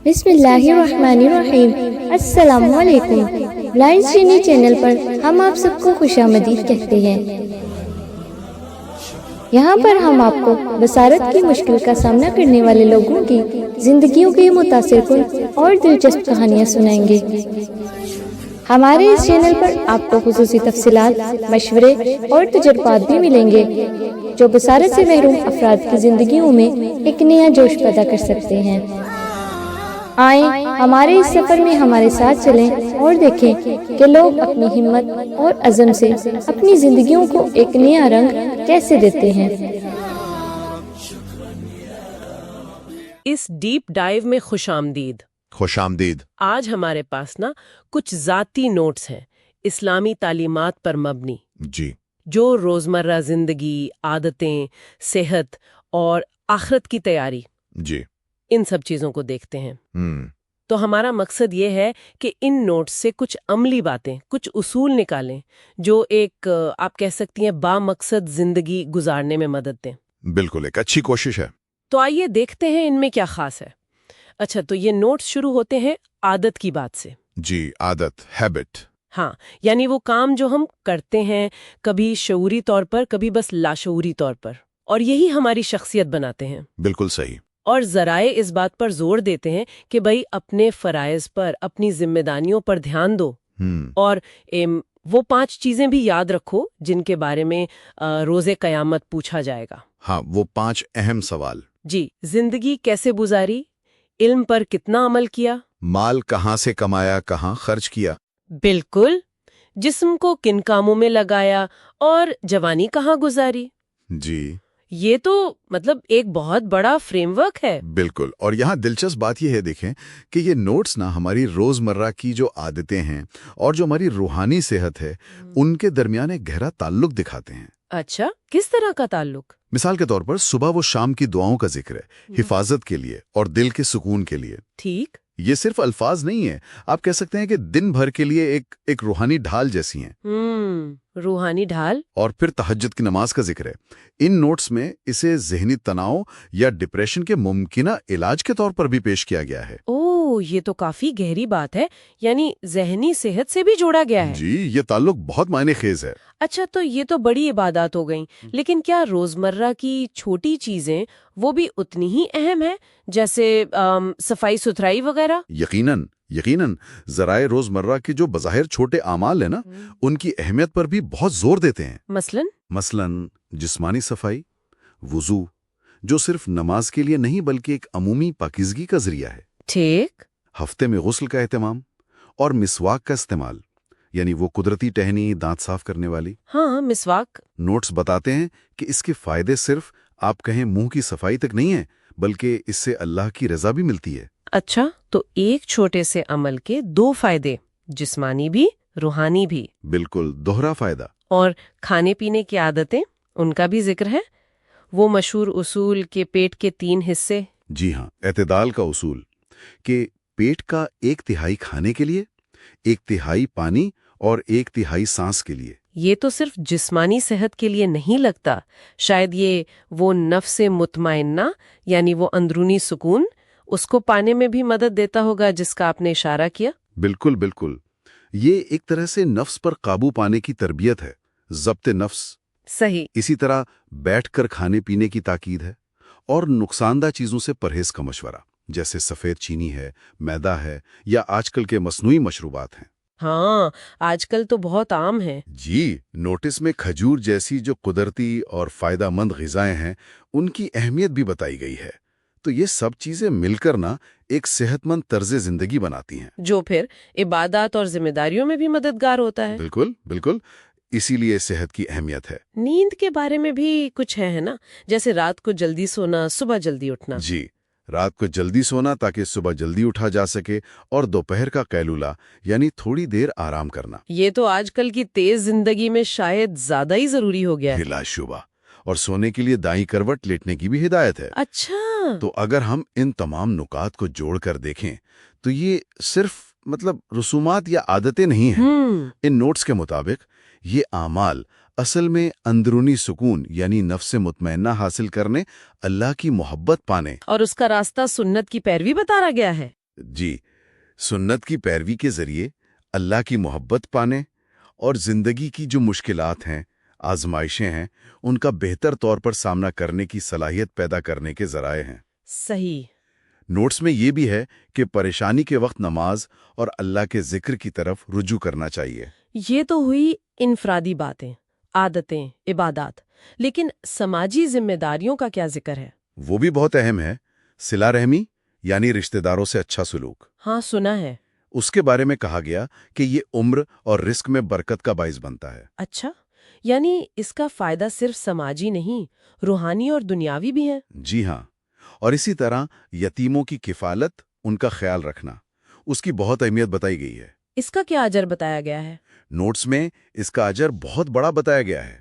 बिस्मिल्लाहिर्रहमानिर्रहीम। अस्सलामु अलैकुम। ब्लाइंड चीनी चैनल पर हम आप सबको खुशामदीद कहते हैं। यहाँ पर हम आपको बसारत की मुश्किल का सामना करने वाले लोगों की जिंदगियों की मुतासिरकुन और दिलचस्प कहानियाँ सुनाएंगे। हमारे इस चैनल पर आपको खुसूसी तफसीलात, मशवरे और तजुर्बात भी मिलेंगे जो बसारत से महरूम अफराद की जिंदगियों में एक नया जोश पैदा कर सकते हैं। आएं हमारे इस सफर में हमारे साथ चलें और देखें कि लोग अपनी हिम्मत और अज़म से अपनी जिंदगियों को एक नया रंग कैसे देते हैं। इस डीप डाइव में खुशामदीद। आज हमारे पास ना कुछ ज़ाती नोट्स हैं इस्लामी तालीमात पर मबनी, जी जो रोज़मर्रा ज़िंदगी, आदतें, सेहत और आखिरत की तैयारी, जी इन सब चीज़ों को देखते हैं। तो हमारा मकसद ये है कि इन नोट्स से कुछ अमली बातें, कुछ उसूल निकालें जो एक आप कह सकती हैं बामकसद ज़िंदगी गुजारने में मदद दें। बिल्कुल एक अच्छी कोशिश है। तो आइए देखते हैं इनमें क्या खास है। अच्छा, तो ये नोट्स शुरू होते हैं आदत की बात से। जी, आदत, हैबिट। हाँ, यानी वो काम जो हम करते हैं, कभी शऊरी तौर पर, कभी बस लाशऊरी तौर पर, और यही हमारी शख्सियत बनाते हैं। बिल्कुल सही। और ज़राए इस बात पर जोर देते हैं कि भाई अपने फ़राइज़ पर, अपनी जिम्मेदारियों पर ध्यान दो और वो 5 चीज़ें भी याद रखो जिनके बारे में रोज़े क़यामत पूछा जाएगा। हाँ, वो 5 अहम सवाल। जी, जिंदगी कैसे गुजारी, इल्म पर कितना अमल किया, माल कहाँ से कमाया, कहाँ खर्च किया, बिल्कुल, जिस्म को किन कामों में लगाया और जवानी कहाँ गुजारी। जी ये तो मतलब एक बहुत बड़ा फ्रेमवर्क है। बिल्कुल। और यहाँ दिलचस्प बात यह है, देखें कि ये नोट्स ना हमारी रोजमर्रा की जो आदतें हैं और जो हमारी रूहानी सेहत है उनके दरमियान एक गहरा ताल्लुक दिखाते हैं। अच्छा, किस तरह का ताल्लुक? मिसाल के तौर पर सुबह वो शाम की दुआओं का जिक्र है, हिफाजत के लिए और दिल के सुकून के लिए। ठीक, ये सिर्फ अल्फाज नहीं है, आप कह सकते हैं कि दिन भर के लिए एक रूहानी ढाल जैसी हैं। रूहानी ढाल। और फिर तहज्जुद की नमाज का जिक्र है। इन नोट्स में इसे ज़हनी तनाव या डिप्रेशन के मुमकिना इलाज के तौर पर भी पेश किया गया है। ओह, ये तो काफी गहरी बात है, यानी ज़हनी सेहत से भी जोड़ा गया है। जी, ये ताल्लुक बहुत मायने खेज है। अच्छा, तो ये तो बड़ी इबादत हो गई, लेकिन क्या रोजमर्रा की छोटी चीजें वो भी उतनी ही अहम है, जैसे सफाई सुथराई वगैरह? यकीनन यकीनन ज़राए रोजमर्रा की जो बज़ाहिर छोटे आमाल है ना, उनकी अहमियत पर भी बहुत जोर देते हैं। मसलन जिस्मानी सफाई, वुजू, जो सिर्फ नमाज के लिए नहीं बल्कि एक अमूमी पाकीज़गी का जरिया है। ठीक। हफ्ते में गुस्ल का एहतमाम और मिसवाक का इस्तेमाल, यानी वो कुदरती टहनी दांत साफ करने वाली। हाँ, मिसवाक। नोट्स बताते हैं कि इसके फायदे सिर्फ आप कहें मुंह की सफाई तक नहीं है, बल्कि इससे अल्लाह की रजा भी मिलती है। अच्छा, तो एक छोटे से अमल के 2 फायदे, जिस्मानी भी, रूहानी भी। बिल्कुल, दोहरा फायदा। और खाने पीने की आदतें, उनका भी जिक्र है, वो मशहूर उसूल के पेट के 3 हिस्से। जी हाँ, एतदाल का उसूल कि पेट का 1/3 खाने के लिए, 1/3 पानी और 1/3 सांस के लिए। ये तो सिर्फ जिस्मानी सेहत के लिए नहीं लगता, शायद ये वो नफ्स मुतमइन्ना, यानी वो अंदरूनी सुकून, उसको पाने में भी मदद देता होगा जिसका आपने इशारा किया। बिल्कुल बिल्कुल, ये एक तरह से नफ्स पर काबू पाने की तरबियत है, ज़ब्त नफ्स। सही। इसी तरह बैठकर खाने पीने की ताकीद है और नुकसानदा चीज़ों से परहेज का मशवरा, जैसे सफ़ेद चीनी है, मैदा है या आजकल के मसनूई मशरूबात हैं। हाँ, आजकल तो बहुत आम है। जी, नोटिस में खजूर जैसी जो कुदरती और फ़ायदामंद ग़िज़ाएं हैं, उनकी अहमियत भी बताई गई है। तो ये सब चीज़ें मिलकर ना एक सेहतमंद तर्ज़े ज़िंदगी बनाती हैं, जो फिर इबादत और जिम्मेदारियों में भी मददगार होता है। बिल्कुल बिल्कुल, इसीलिए सेहत की अहमियत है। नींद के बारे में भी कुछ है ना, जैसे रात को जल्दी सोना, सुबह जल्दी उठना। जी, रात को जल्दी सोना ताकि सुबह जल्दी उठा जा सके, और दोपहर का कैलूला यानी थोड़ी देर आराम करना। ये तो आजकल की तेज जिंदगी में शायद ज्यादा ही जरूरी हो गया है। बिलाशुबा। और सोने के लिए दाईं करवट लेटने की भी हिदायत है। अच्छा, तो अगर हम इन तमाम नुकात को जोड़कर देखें तो ये सिर्फ रसूमात या आदतें नहीं हैं। इन नोट्स के मुताबिक ये आमाल اصل میں اندرونی سکون یعنی نفس مطمئنہ حاصل کرنے، اللہ کی محبت پانے۔ اور اس کا راستہ سنت کی پیروی بتایا گیا ہے۔ جی، سنت کی پیروی کے ذریعے اللہ کی محبت پانے اور زندگی کی جو مشکلات ہیں، آزمائشیں ہیں، ان کا بہتر طور پر سامنا کرنے کی صلاحیت پیدا کرنے کے ذرائع ہیں۔ صحیح۔ نوٹس میں یہ بھی ہے کہ پریشانی کے وقت نماز اور اللہ کے ذکر کی طرف رجوع کرنا چاہیے۔ یہ تو ہوئی انفرادی باتیں، عادتیں، عبادات، لیکن سماجی ذمہ داریوں کا کیا ذکر ہے؟ وہ بھی بہت اہم ہے۔ صلہ رحمی یعنی رشتہ داروں سے اچھا سلوک۔ ہاں، سنا ہے۔ اس کے بارے میں کہا گیا کہ یہ عمر اور رزق میں برکت کا باعث بنتا ہے۔ اچھا، یعنی اس کا فائدہ صرف سماجی نہیں، روحانی اور دنیاوی بھی ہے؟ جی ہاں، اور اسی طرح یتیموں کی کفالت، ان کا خیال رکھنا، اس کی بہت اہمیت بتائی گئی ہے۔ اس کا کیا اجر بتایا گیا ہے؟ نوٹس میں اس کا اجر بہت بڑا بتایا گیا ہے،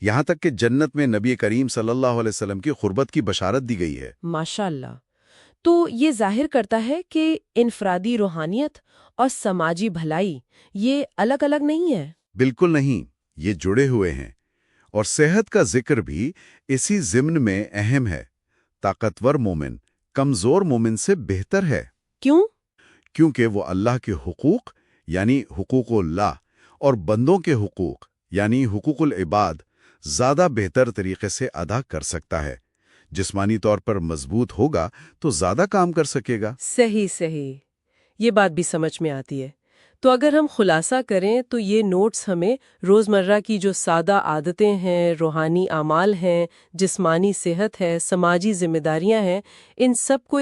یہاں تک کہ جنت میں نبی کریم صلی اللہ علیہ وسلم کی قربت کی بشارت دی گئی ہے۔ ماشاء اللہ۔ تو یہ ظاہر کرتا ہے کہ انفرادی روحانیت اور سماجی بھلائی یہ الگ الگ نہیں ہے۔ بالکل نہیں، یہ جڑے ہوئے ہیں، اور صحت کا ذکر بھی اسی ضمن میں اہم ہے۔ طاقتور مومن کمزور مومن سے بہتر ہے۔ کیوں؟ کیونکہ وہ اللہ کے حقوق یعنی حقوق اللہ اور بندوں کے حقوق یعنی حقوق العباد زیادہ بہتر طریقے سے ادا کر سکتا ہے۔ جسمانی طور پر مضبوط ہوگا تو زیادہ کام کر سکے گا۔ صحیح، یہ بات بھی سمجھ میں آتی ہے۔ تو اگر ہم خلاصہ کریں تو یہ نوٹس ہمیں روزمرہ کی جو سادہ عادتیں ہیں، روحانی اعمال ہیں، جسمانی صحت ہے، سماجی ذمہ داریاں ہیں، ان سب کو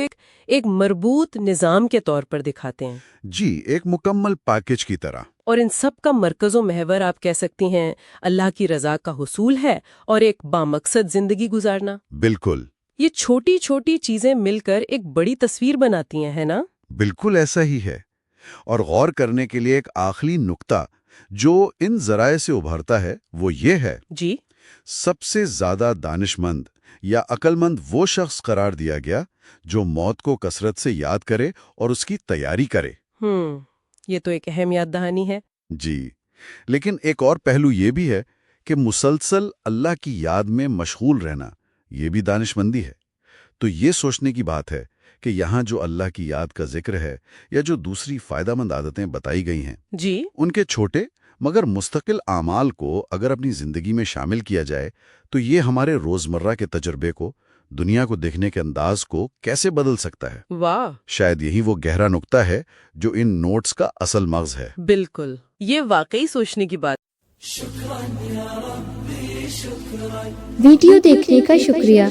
ایک مربوط نظام کے طور پر دکھاتے ہیں۔ جی، ایک مکمل پیکج کی طرح۔ اور ان سب کا مرکز و محور آپ کہہ سکتی ہیں اللہ کی رضا کا حصول ہے اور ایک بامقصد زندگی گزارنا۔ بالکل، یہ چھوٹی چھوٹی چیزیں مل کر ایک بڑی تصویر بناتی ہیں، ہے نا؟ بالکل ایسا ہی ہے۔ اور غور کرنے کے لیے ایک آخری نقطہ جو ان ذرائع سے ابھرتا ہے وہ یہ ہے، جی، سب سے زیادہ دانش مند یا عقل مند وہ شخص قرار دیا گیا جو موت کو کثرت سے یاد کرے اور اس کی تیاری کرے۔ یہ تو ایک اہم یاد دہانی ہے۔ جی، لیکن ایک اور پہلو یہ بھی ہے کہ مسلسل اللہ کی یاد میں مشغول رہنا یہ بھی دانش مندی ہے۔ تو یہ سوچنے کی بات ہے کہ یہاں جو اللہ کی یاد کا ذکر ہے یا جو دوسری فائدہ مند عادتیں بتائی گئی ہیں، جی، ان کے چھوٹے مگر مستقل اعمال کو اگر اپنی زندگی میں شامل کیا جائے تو یہ ہمارے روزمرہ کے تجربے کو، دنیا کو دیکھنے کے انداز کو کیسے بدل سکتا ہے۔ واہ، شاید یہی وہ گہرا نقطہ ہے جو ان نوٹس کا اصل مغز ہے۔ بالکل، یہ واقعی سوچنے کی بات۔ ویڈیو دیکھنے کا شکریہ۔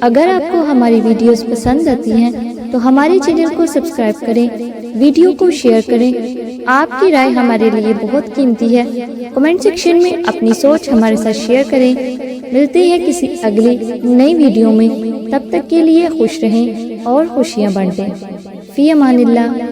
اگر آپ کو ہماری ویڈیوز پسند آتی ہیں تو ہمارے چینل کو سبسکرائب کریں، ویڈیو کو شیئر کریں۔ آپ کی رائے ہمارے لیے بہت قیمتی ہے۔ کمنٹ سیکشن میں اپنی سوچ ہمارے ساتھ شیئر کریں۔ ملتے ہیں کسی اگلی نئی ویڈیو میں، تب تک کے لیے خوش رہیں اور خوشیاں بانٹیں۔ فی امان اللہ۔